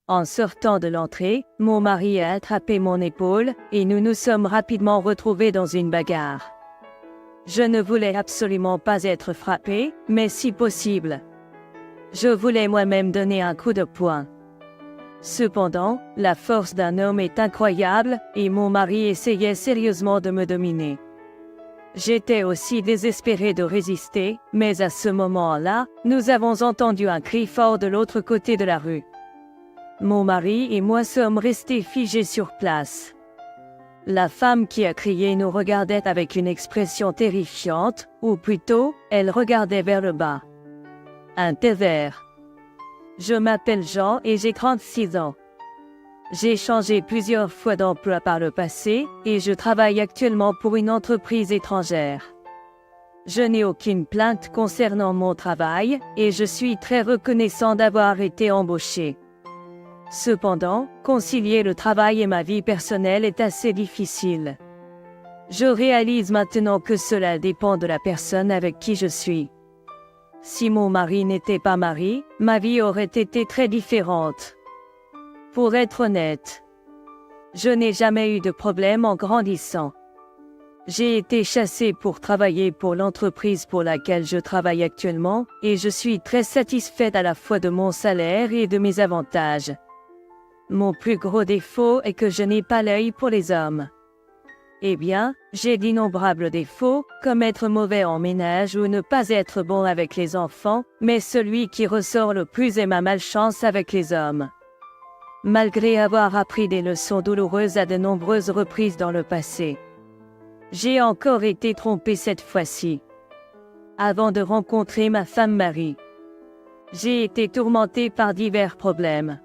En sortant de l'entrée, mon mari a attrapé mon épaule et nous nous sommes rapidement retrouvés dans une bagarre. Je ne voulais absolument pas être frappée, mais si possible. Je voulais moi-même donner un coup de poing. Cependant, la force d'un homme est incroyable et mon mari essayait sérieusement de me dominer. J'étais aussi désespérée de résister, mais à ce moment-là, nous avons entendu un cri fort de l'autre côté de la rue. Mon mari et moi sommes restés figés sur place. La femme qui a crié nous regardait avec une expression terrifiante, ou plutôt, elle regardait vers le bas. Un thé vert. Je m'appelle Jean et j'ai 36 ans. J'ai changé plusieurs fois d'emploi par le passé et je travaille actuellement pour une entreprise étrangère. Je n'ai aucune plainte concernant mon travail et je suis très reconnaissant d'avoir été embauché. Cependant, concilier le travail et ma vie personnelle est assez difficile. Je réalise maintenant que cela dépend de la personne avec qui je suis. Si mon mari n'était pas marié, ma vie aurait été très différente. Pour être honnête, je n'ai jamais eu de problème en grandissant. J'ai été chassée pour travailler pour l'entreprise pour laquelle je travaille actuellement et je suis très satisfaite à la fois de mon salaire et de mes avantages. Mon plus gros défaut est que je n'ai pas l'œil pour les hommes. Eh bien, j'ai d'innombrables défauts, comme être mauvais en ménage ou ne pas être bon avec les enfants, mais celui qui ressort le plus est ma malchance avec les hommes. Malgré avoir appris des leçons douloureuses à de nombreuses reprises dans le passé, j'ai encore été trompée cette fois-ci. Avant de rencontrer ma femme Marie, j'ai été tourmentée par divers problèmes.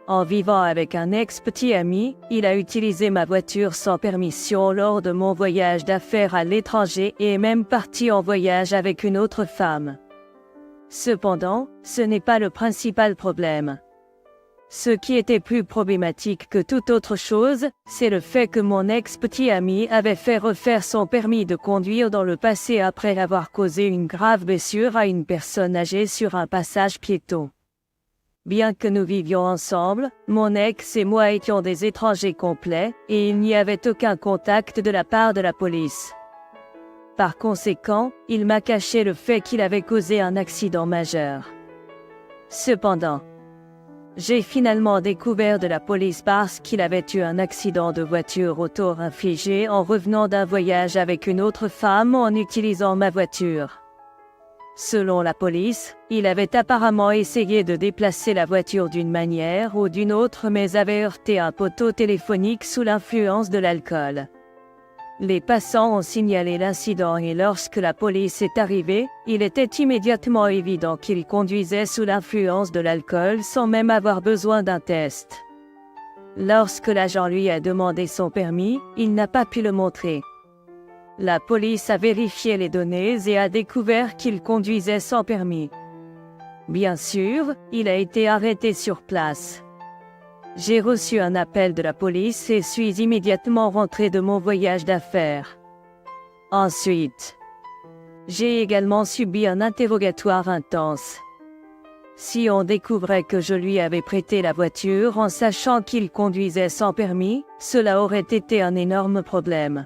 En vivant avec un ex-petit ami, il a utilisé ma voiture sans permission lors de mon voyage d'affaires à l'étranger et est même parti en voyage avec une autre femme. Cependant, ce n'est pas le principal problème. Ce qui était plus problématique que toute autre chose, c'est le fait que mon ex-petit ami avait fait refaire son permis de conduire dans le passé après avoir causé une grave blessure à une personne âgée sur un passage piéton. Bien que nous vivions ensemble, mon ex et moi étions des étrangers complets, et il n'y avait aucun contact de la part de la police. Par conséquent, il m'a caché le fait qu'il avait causé un accident majeur. Cependant, j'ai finalement découvert de la police parce qu'il avait eu un accident de voiture auto-infligé en revenant d'un voyage avec une autre femme en utilisant ma voiture. Selon la police, il avait apparemment essayé de déplacer la voiture d'une manière ou d'une autre mais avait heurté un poteau téléphonique sous l'influence de l'alcool. Les passants ont signalé l'incident et lorsque la police est arrivée, il était immédiatement évident qu'il conduisait sous l'influence de l'alcool sans même avoir besoin d'un test. Lorsque l'agent lui a demandé son permis, il n'a pas pu le montrer. La police a vérifié les données et a découvert qu'il conduisait sans permis. Bien sûr, il a été arrêté sur place. J'ai reçu un appel de la police et suis immédiatement rentré de mon voyage d'affaires. Ensuite, j'ai également subi un interrogatoire intense. Si on découvrait que je lui avais prêté la voiture en sachant qu'il conduisait sans permis, cela aurait été un énorme problème.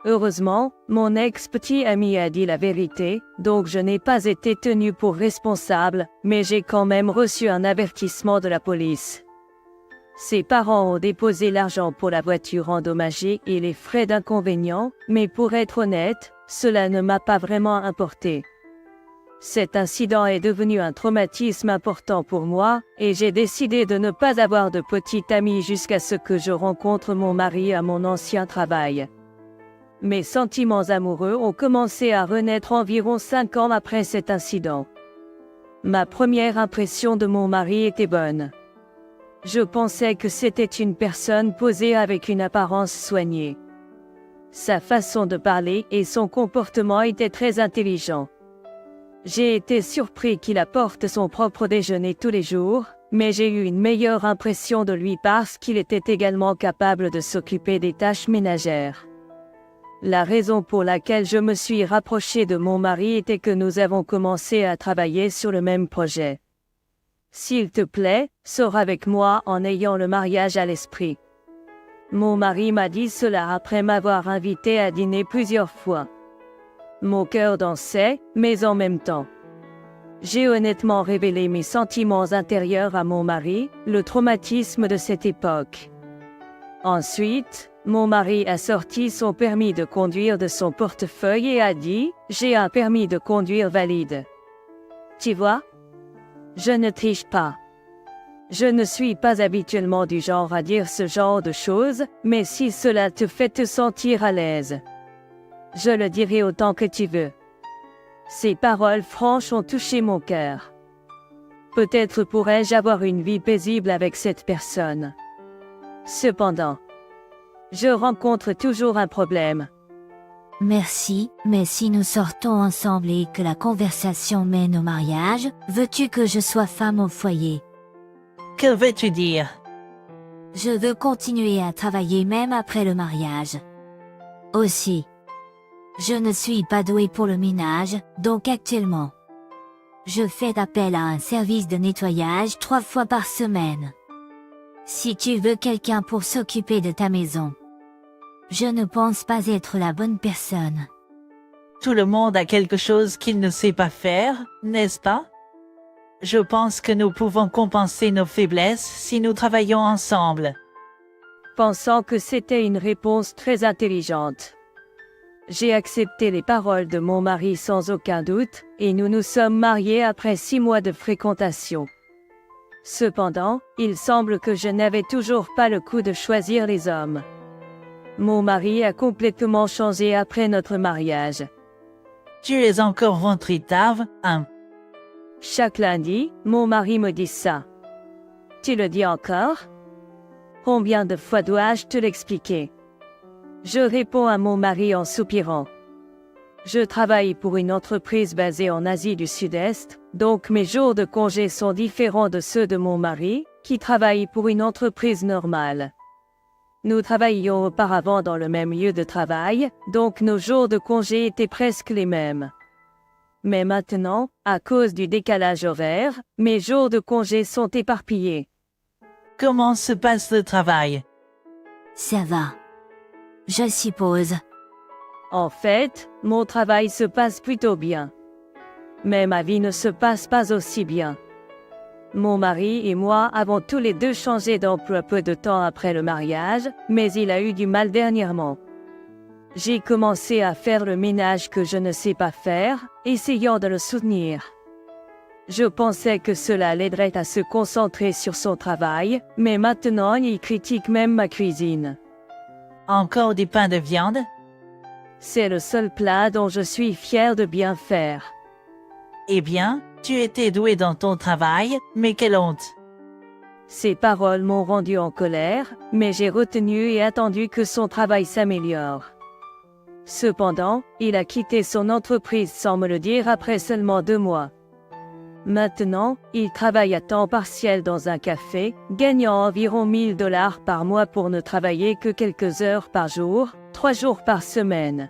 Heureusement, mon ex-petit ami a dit la vérité, donc je n'ai pas été tenu pour responsable, mais j'ai quand même reçu un avertissement de la police. Ses parents ont déposé l'argent pour la voiture endommagée et les frais d'inconvénient, mais pour être honnête, cela ne m'a pas vraiment importé. Cet incident est devenu un traumatisme important pour moi, et j'ai décidé de ne pas avoir de petite amie jusqu'à ce que je rencontre mon mari à mon ancien travail. Mes sentiments amoureux ont commencé à renaître environ 5 ans après cet incident. Ma première impression de mon mari était bonne. Je pensais que c'était une personne posée avec une apparence soignée. Sa façon de parler et son comportement étaient très intelligents. J'ai été surpris qu'il apporte son propre déjeuner tous les jours, mais j'ai eu une meilleure impression de lui parce qu'il était également capable de s'occuper des tâches ménagères. La raison pour laquelle je me suis rapprochée de mon mari était que nous avons commencé à travailler sur le même projet. S'il te plaît, sors avec moi en ayant le mariage à l'esprit. Mon mari m'a dit cela après m'avoir invité à dîner plusieurs fois. Mon cœur dansait, mais en même temps. J'ai honnêtement révélé mes sentiments intérieurs à mon mari, le traumatisme de cette époque. Ensuite, mon mari a sorti son permis de conduire de son portefeuille et a dit « J'ai un permis de conduire valide. » Tu vois? Je ne triche pas. Je ne suis pas habituellement du genre à dire ce genre de choses, mais si cela te fait te sentir à l'aise, je le dirai autant que tu veux. Ces paroles franches ont touché mon cœur. Peut-être pourrais-je avoir une vie paisible avec cette personne. Cependant, je rencontre toujours un problème. Merci, mais si nous sortons ensemble et que la conversation mène au mariage, veux-tu que je sois femme au foyer? Que veux-tu dire? Je veux continuer à travailler même après le mariage. Aussi, je ne suis pas douée pour le ménage, donc actuellement, je fais appel à un service de nettoyage 3 fois par semaine. Si tu veux quelqu'un pour s'occuper de ta maison, je ne pense pas être la bonne personne. Tout le monde a quelque chose qu'il ne sait pas faire, n'est-ce pas? Je pense que nous pouvons compenser nos faiblesses si nous travaillons ensemble. Pensant que c'était une réponse très intelligente, j'ai accepté les paroles de mon mari sans aucun doute, et nous nous sommes mariés après 6 mois de fréquentation. Cependant, il semble que je n'avais toujours pas le coup de choisir les hommes. Mon mari a complètement changé après notre mariage. Tu es encore ventricave, hein? Chaque lundi, mon mari me dit ça. Tu le dis encore? Combien de fois dois-je te l'expliquer? Je réponds à mon mari en soupirant. Je travaille pour une entreprise basée en Asie du Sud-Est, donc mes jours de congé sont différents de ceux de mon mari, qui travaille pour une entreprise normale. Nous travaillions auparavant dans le même lieu de travail, donc nos jours de congé étaient presque les mêmes. Mais maintenant, à cause du décalage horaire, mes jours de congé sont éparpillés. Comment se passe le travail? Ça va. Je suppose. En fait, mon travail se passe plutôt bien. Mais ma vie ne se passe pas aussi bien. Mon mari et moi avons tous les deux changé d'emploi peu de temps après le mariage, mais il a eu du mal dernièrement. J'ai commencé à faire le ménage que je ne sais pas faire, essayant de le soutenir. Je pensais que cela l'aiderait à se concentrer sur son travail, mais maintenant il critique même ma cuisine. Encore du pain de viande? C'est le seul plat dont je suis fière de bien faire. Eh bien, tu étais doué dans ton travail, mais quelle honte! Ces paroles m'ont rendu en colère, mais j'ai retenu et attendu que son travail s'améliore. Cependant, il a quitté son entreprise sans me le dire après seulement 2 mois. Maintenant, il travaille à temps partiel dans un café, gagnant environ $1000 par mois pour ne travailler que quelques heures par jour, 3 jours par semaine.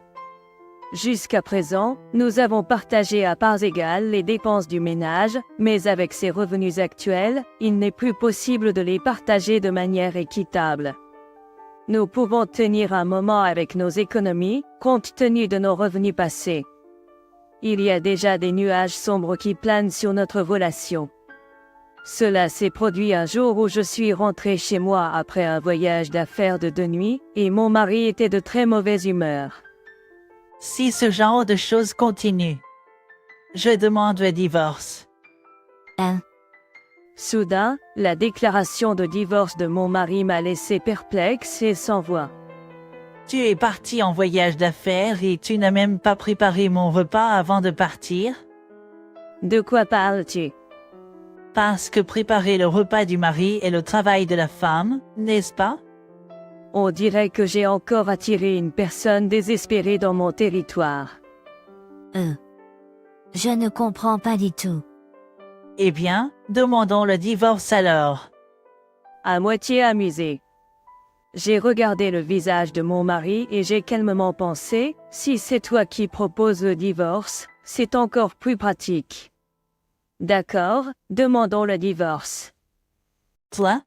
Jusqu'à présent, nous avons partagé à parts égales les dépenses du ménage, mais avec ses revenus actuels, il n'est plus possible de les partager de manière équitable. Nous pouvons tenir un moment avec nos économies, compte tenu de nos revenus passés. Il y a déjà des nuages sombres qui planent sur notre relation. Cela s'est produit un jour où je suis rentrée chez moi après un voyage d'affaires de 2 nuits, et mon mari était de très mauvaise humeur. Si ce genre de choses continue, je demande le divorce. Hein? Soudain, la déclaration de divorce de mon mari m'a laissé perplexe et sans voix. Tu es parti en voyage d'affaires et tu n'as même pas préparé mon repas avant de partir? De quoi parles-tu? Parce que préparer le repas du mari est le travail de la femme, n'est-ce pas? On dirait que j'ai encore attiré une personne désespérée dans mon territoire. Je ne comprends pas du tout. Eh bien, demandons le divorce alors. À moitié amusée. J'ai regardé le visage de mon mari et j'ai calmement pensé, si c'est toi qui proposes le divorce, c'est encore plus pratique. D'accord, demandons le divorce. Toi?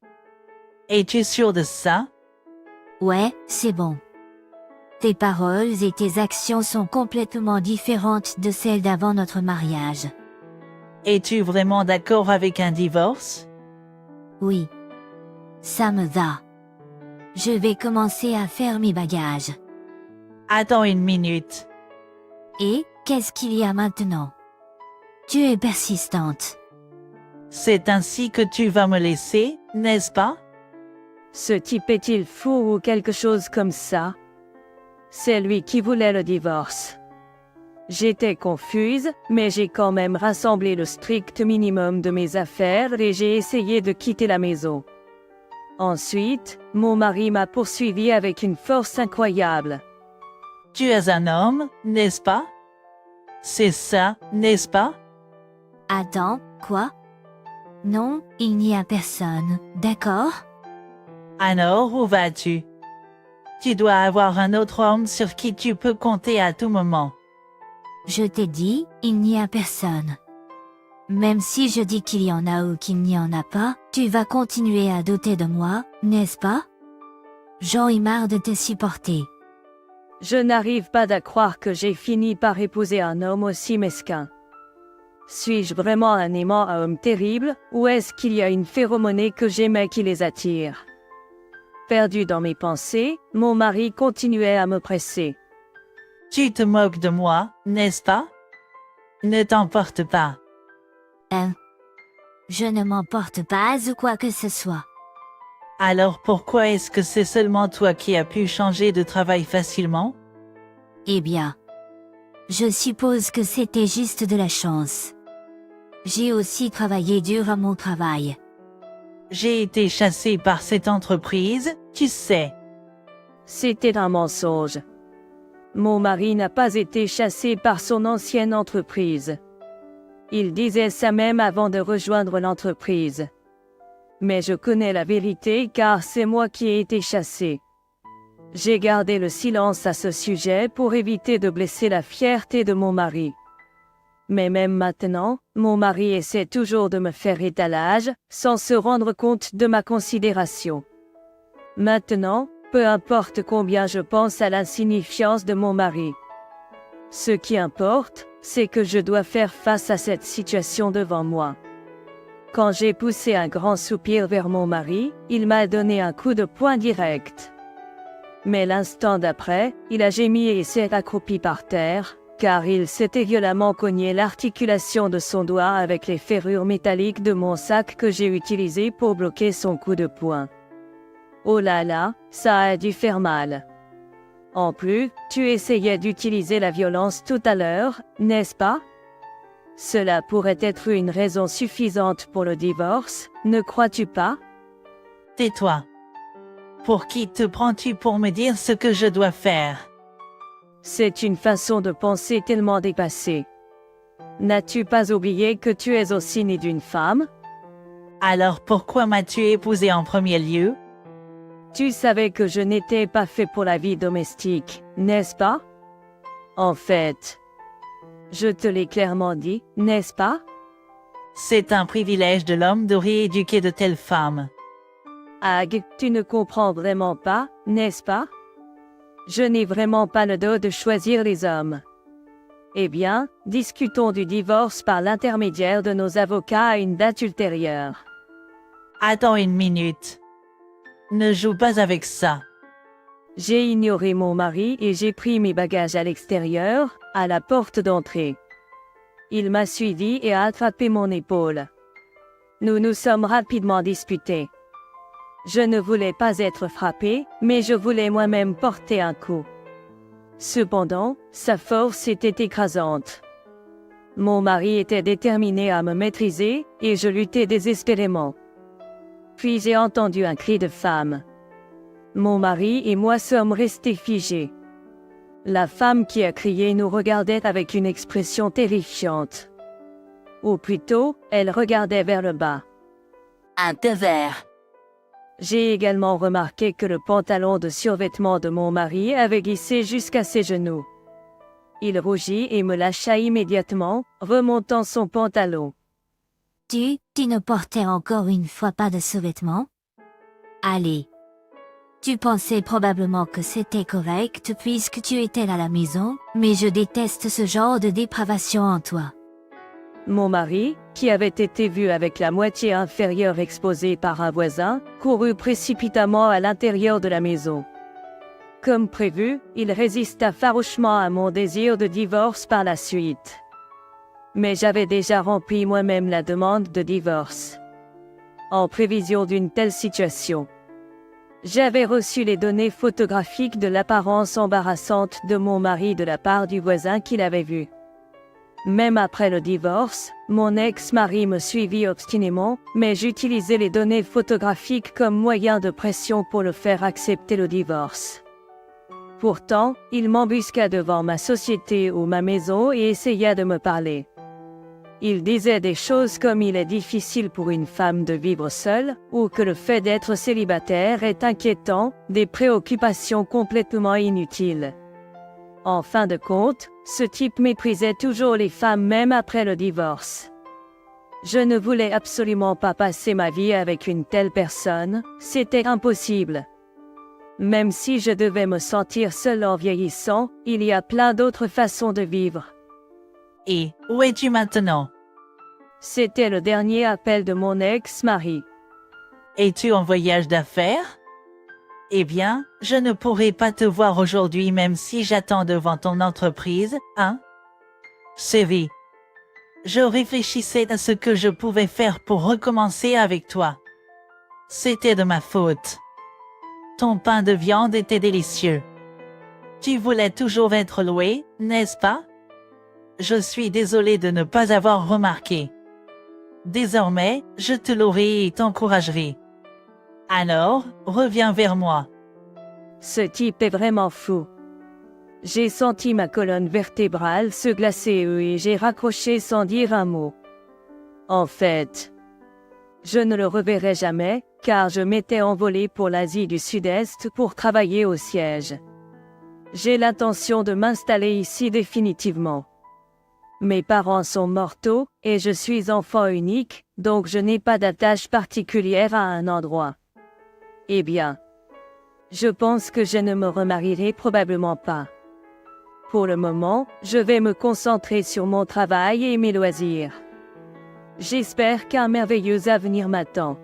Es-tu sûr de ça? Ouais, c'est bon. Tes paroles et tes actions sont complètement différentes de celles d'avant notre mariage. Es-tu vraiment d'accord avec un divorce? Oui. Ça me va. Je vais commencer à faire mes bagages. Attends une minute. Et, qu'est-ce qu'il y a maintenant? Tu es persistante. C'est ainsi que tu vas me laisser, n'est-ce pas? Ce type est-il fou ou quelque chose comme ça? C'est lui qui voulait le divorce. J'étais confuse, mais j'ai quand même rassemblé le strict minimum de mes affaires et j'ai essayé de quitter la maison. Ensuite, mon mari m'a poursuivi avec une force incroyable. Tu es un homme, n'est-ce pas? C'est ça, n'est-ce pas? Attends, quoi? Non, il n'y a personne, d'accord? Alors où vas-tu? Tu dois avoir un autre homme sur qui tu peux compter à tout moment. Je t'ai dit, il n'y a personne. Même si je dis qu'il y en a ou qu'il n'y en a pas, tu vas continuer à douter de moi, n'est-ce pas? J'en ai marre de te supporter. Je n'arrive pas à croire que j'ai fini par épouser un homme aussi mesquin. Suis-je vraiment un aimant à homme terrible, ou est-ce qu'il y a une phéromonée que j'aimais qui les attire? Perdu dans mes pensées, mon mari continuait à me presser. Tu te moques de moi, n'est-ce pas? Ne t'emporte pas. Je ne m'emporte pas ou quoi que ce soit. Alors pourquoi est-ce que c'est seulement toi qui as pu changer de travail facilement? Eh bien, je suppose que c'était juste de la chance. J'ai aussi travaillé dur à mon travail. J'ai été chassée par cette entreprise, tu sais. C'était un mensonge. Mon mari n'a pas été chassé par son ancienne entreprise. Il disait ça même avant de rejoindre l'entreprise. Mais je connais la vérité car c'est moi qui ai été chassé. J'ai gardé le silence à ce sujet pour éviter de blesser la fierté de mon mari. Mais même maintenant, mon mari essaie toujours de me faire étalage, sans se rendre compte de ma considération. Maintenant, peu importe combien je pense à l'insignifiance de mon mari. Ce qui importe, c'est que je dois faire face à cette situation devant moi. Quand j'ai poussé un grand soupir vers mon mari, il m'a donné un coup de poing direct. Mais l'instant d'après, il a gémi et s'est accroupi par terre, car il s'était violemment cogné l'articulation de son doigt avec les ferrures métalliques de mon sac que j'ai utilisé pour bloquer son coup de poing. Oh là là, ça a dû faire mal. En plus, tu essayais d'utiliser la violence tout à l'heure, n'est-ce pas? Cela pourrait être une raison suffisante pour le divorce, ne crois-tu pas? Tais-toi. Pour qui te prends-tu pour me dire ce que je dois faire? C'est une façon de penser tellement dépassée. N'as-tu pas oublié que tu es aussi né d'une femme? Alors pourquoi m'as-tu épousé en premier lieu? Tu savais que je n'étais pas fait pour la vie domestique, n'est-ce pas? En fait, je te l'ai clairement dit, n'est-ce pas? C'est un privilège de l'homme de rééduquer de telles femmes. Ag, tu ne comprends vraiment pas, n'est-ce pas? Je n'ai vraiment pas le droit de choisir les hommes. Eh bien, discutons du divorce par l'intermédiaire de nos avocats à une date ultérieure. Attends une minute. Ne joue pas avec ça. J'ai ignoré mon mari et j'ai pris mes bagages à l'extérieur, à la porte d'entrée. Il m'a suivi et a attrapé mon épaule. Nous nous sommes rapidement disputés. Je ne voulais pas être frappé, mais je voulais moi-même porter un coup. Cependant, sa force était écrasante. Mon mari était déterminé à me maîtriser, et je luttais désespérément. Puis j'ai entendu un cri de femme. Mon mari et moi sommes restés figés. La femme qui a crié nous regardait avec une expression terrifiante. Ou plutôt, elle regardait vers le bas. Un pervers. J'ai également remarqué que le pantalon de survêtement de mon mari avait glissé jusqu'à ses genoux. Il rougit et me lâcha immédiatement, remontant son pantalon. Tu ne portais encore une fois pas de sous-vêtements? Allez. Tu pensais probablement que c'était correct puisque tu étais à la maison, mais je déteste ce genre de dépravation en toi. Mon mari, qui avait été vu avec la moitié inférieure exposée par un voisin, courut précipitamment à l'intérieur de la maison. Comme prévu, il résista farouchement à mon désir de divorce par la suite. Mais j'avais déjà rempli moi-même la demande de divorce. En prévision d'une telle situation, j'avais reçu les données photographiques de l'apparence embarrassante de mon mari de la part du voisin qui l'avait vu. Même après le divorce, mon ex-mari me suivit obstinément, mais j'utilisais les données photographiques comme moyen de pression pour le faire accepter le divorce. Pourtant, il m'embusqua devant ma société ou ma maison et essaya de me parler. Il disait des choses comme il est difficile pour une femme de vivre seule, ou que le fait d'être célibataire est inquiétant, des préoccupations complètement inutiles. En fin de compte, ce type méprisait toujours les femmes même après le divorce. Je ne voulais absolument pas passer ma vie avec une telle personne, c'était impossible. Même si je devais me sentir seule en vieillissant, il y a plein d'autres façons de vivre. Et où es-tu maintenant? C'était le dernier appel de mon ex-mari. Es-tu en voyage d'affaires? Eh bien, je ne pourrai pas te voir aujourd'hui même si j'attends devant ton entreprise, hein? Chérie, je réfléchissais à ce que je pouvais faire pour recommencer avec toi. C'était de ma faute. Ton pain de viande était délicieux. Tu voulais toujours être loué, n'est-ce pas? Je suis désolée de ne pas avoir remarqué. Désormais, je te louerai et t'encouragerai. Alors, reviens vers moi. Ce type est vraiment fou. J'ai senti ma colonne vertébrale se glacer et j'ai raccroché sans dire un mot. En fait, je ne le reverrai jamais, car je m'étais envolé pour l'Asie du Sud-Est pour travailler au siège. J'ai l'intention de m'installer ici définitivement. Mes parents sont mortaux, et je suis enfant unique, donc je n'ai pas d'attache particulière à un endroit. Eh bien, je pense que je ne me remarierai probablement pas. Pour le moment, je vais me concentrer sur mon travail et mes loisirs. J'espère qu'un merveilleux avenir m'attend.